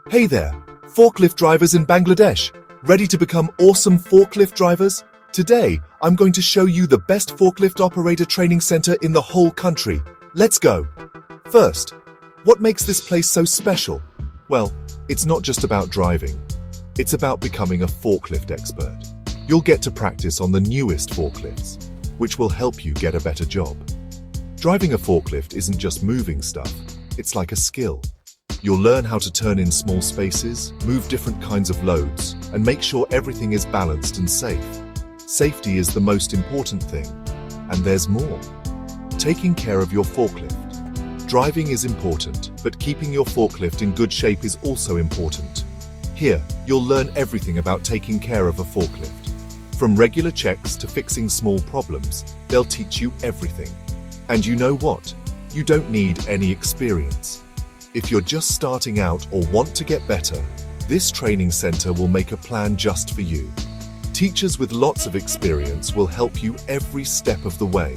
Hey there, forklift drivers in Bangladesh. Ready to become awesome forklift drivers? Today, I'm going to show you the best forklift operator training center in the whole country. Let's go. First, what makes this place so special? Well, it's not just about driving. It's about becoming a forklift expert. You'll get to practice on the newest forklifts, which will help you get a better job. Driving a forklift isn't just moving stuff, it's like a skill. You'll learn how to turn in small spaces, move different kinds of loads, and make sure everything is balanced and safe. Safety is the most important thing, and there's more. Taking care of your forklift. Driving is important, but keeping your forklift in good shape is also important. Here, you'll learn everything about taking care of a forklift. From regular checks to fixing small problems, they'll teach you everything. And you know what? You don't need any experience. If you're just starting out or want to get better, this training center will make a plan just for you. Teachers with lots of experience will help you every step of the way.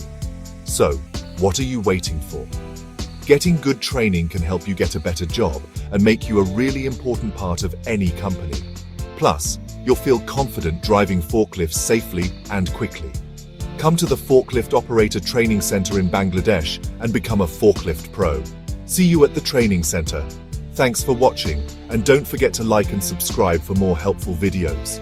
So, what are you waiting for? Getting good training can help you get a better job and make you a really important part of any company. Plus, you'll feel confident driving forklifts safely and quickly. Come to the Forklift Operator Training Center in Bangladesh and become a forklift pro. See you at the training center. Thanks for watching, and don't forget to like and subscribe for more helpful videos.